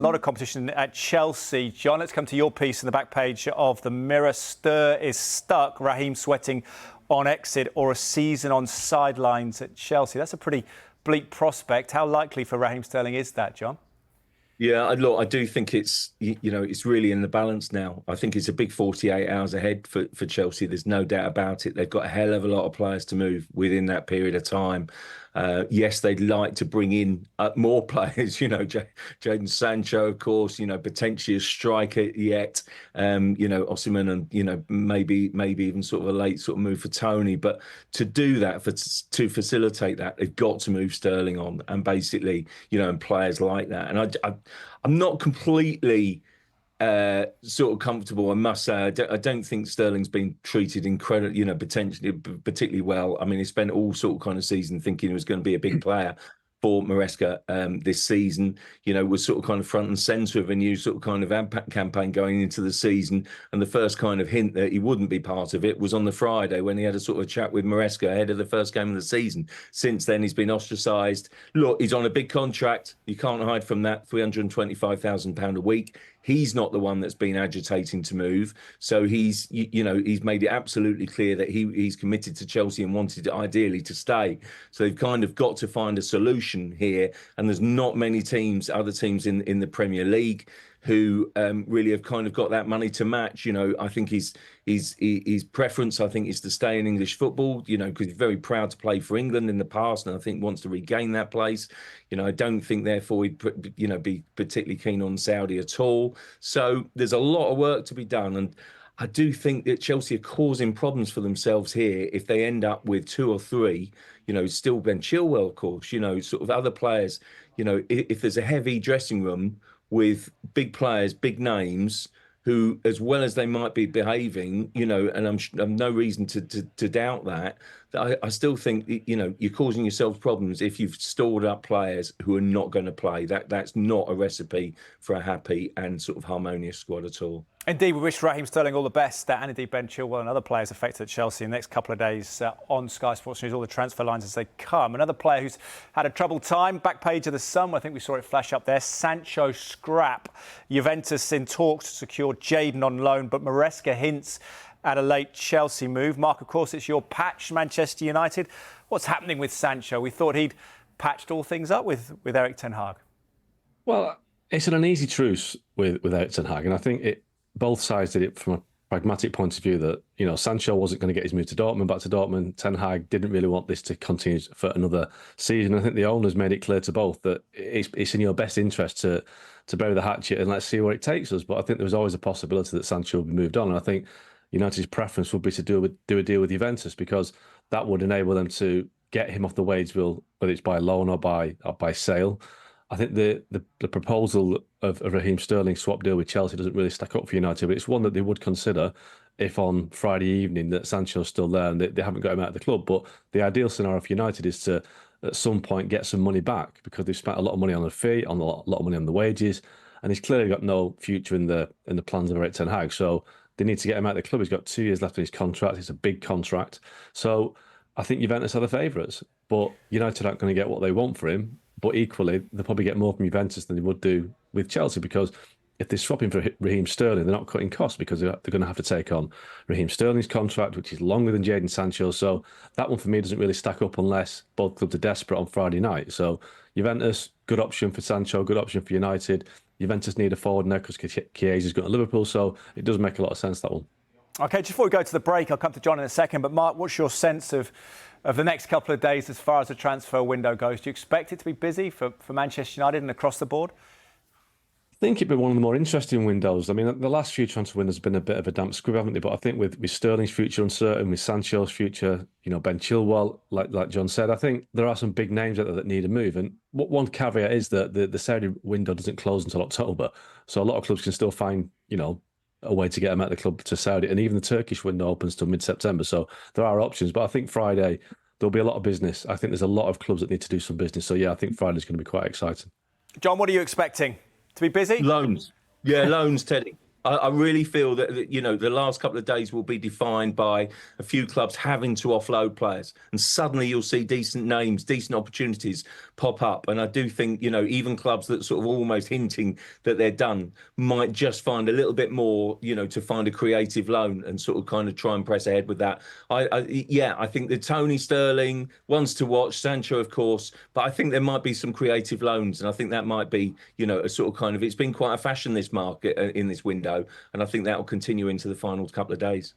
A lot of competition at Chelsea. John, let's come to your piece in the back page of the Mirror. Stir is stuck. Raheem sweating on exit or a season on sidelines at Chelsea. That's a pretty bleak prospect. How likely for Raheem Sterling is that, John? Yeah, look, I do think it's it's really in the balance now. I think it's a big 48 hours ahead for Chelsea. There's no doubt about it. They've got a hell of a lot of players to move within that period of time. Yes, they'd like to bring in more players. Jadon Sancho, of course. Potentially a striker yet. Osimhen, and maybe even sort of a late sort of move for Tony. But to do that, to facilitate that, they've got to move Sterling on, and basically, and players like that. And I'm not completely sort of comfortable, I must say. I don't think Sterling's been treated incredibly, potentially particularly well. I mean, he spent all sort of kind of season thinking he was going to be a big player for Maresca this season. Was sort of kind of front and centre of a new sort of kind of impact campaign going into the season. And the first kind of hint that he wouldn't be part of it was on the Friday when he had a sort of chat with Maresca ahead of the first game of the season. Since then, he's been ostracised. Look, he's on a big contract. You can't hide from that. £325,000 a week. He's not the one that's been agitating to move. So he's made it absolutely clear that he's committed to Chelsea and wanted ideally to stay. So they've kind of got to find a solution here. And there's not many other teams in the Premier League who really have kind of got that money to match. I think his preference, I think, is to stay in English football, because he's very proud to play for England in the past, and I think wants to regain that place. I don't think, therefore, he'd be particularly keen on Saudi at all. So there's a lot of work to be done, and I do think that Chelsea are causing problems for themselves here if they end up with two or three, still Ben Chilwell, of course, sort of other players, if there's a heavy dressing room with big players, big names, who, as well as they might be behaving, and I've no reason to doubt that I still think, you're causing yourselves problems if you've stored up players who are not going to play. That's not a recipe for a happy and sort of harmonious squad at all. Indeed, we wish Raheem Sterling all the best, and indeed Ben Chilwell and other players affected at Chelsea in the next couple of days on Sky Sports News, all the transfer lines as they come. Another player who's had a troubled time, back page of the Sun, I think we saw it flash up there, Sancho scrap. Juventus in talks to secure Jadon on loan, but Maresca hints at a late Chelsea move. Mark, of course, it's your patch, Manchester United. What's happening with Sancho? We thought he'd patched all things up with Erik ten Hag. Well, it's an uneasy truce with Erik ten Hag, and I think both sides did it from a pragmatic point of view that, Sancho wasn't going to get his move to Dortmund, back to Dortmund. Ten Hag didn't really want this to continue for another season. I think the owners made it clear to both that it's in your best interest to bury the hatchet and let's see where it takes us. But I think there was always a possibility that Sancho would be moved on. And I think United's preference would be to do a deal with Juventus, because that would enable them to get him off the wage bill, whether it's by loan or by sale. I think the proposal of a Raheem Sterling swap deal with Chelsea doesn't really stack up for United, but it's one that they would consider if on Friday evening that Sancho's still there and they haven't got him out of the club. But the ideal scenario for United is to, at some point, get some money back, because they've spent a lot of money on the fee, a lot of money on the wages, and he's clearly got no future in the plans of Erik ten Hag. So they need to get him out of the club. He's got 2 years left on his contract. It's a big contract. So I think Juventus are the favourites, but United aren't going to get what they want for him. But equally, they'll probably get more from Juventus than they would do with Chelsea, because if they're swapping for Raheem Sterling, they're not cutting costs, because they're going to have to take on Raheem Sterling's contract, which is longer than Jadon Sancho. So that one for me doesn't really stack up unless both clubs are desperate on Friday night. So Juventus, good option for Sancho, good option for United. Juventus need a forward now because Chiesa's going to Liverpool, so it does make a lot of sense, that one. OK, just before we go to the break, I'll come to John in a second, but Mark, what's your sense of the next couple of days as far as the transfer window goes? Do you expect it to be busy for Manchester United and across the board? I think it'd be one of the more interesting windows. I mean, the last few transfer windows have been a bit of a damp squib, haven't they? But I think with Sterling's future uncertain, with Sancho's future, Ben Chilwell, like John said, I think there are some big names out there that need a move. And one caveat is that the Saudi window doesn't close until October. So a lot of clubs can still find, a way to get them out of the club to Saudi. And even the Turkish window opens till mid-September. So there are options. But I think Friday, there'll be a lot of business. I think there's a lot of clubs that need to do some business. So, yeah, I think Friday's going to be quite exciting. John, what are you expecting? To be busy? Loans. Yeah, loans, Teddy. I really feel that, you know, the last couple of days will be defined by a few clubs having to offload players, and suddenly you'll see decent names, decent opportunities pop up. And I do think, you know, even clubs that sort of almost hinting that they're done might just find a little bit more, you know, to find a creative loan and sort of kind of try and press ahead with that. Yeah, I think the Tony Sterling ones to watch, Sancho, of course, but I think there might be some creative loans, and I think that might be, you know, a sort of kind of, it's been quite a fashion this market in this window. And I think that will continue into the final couple of days.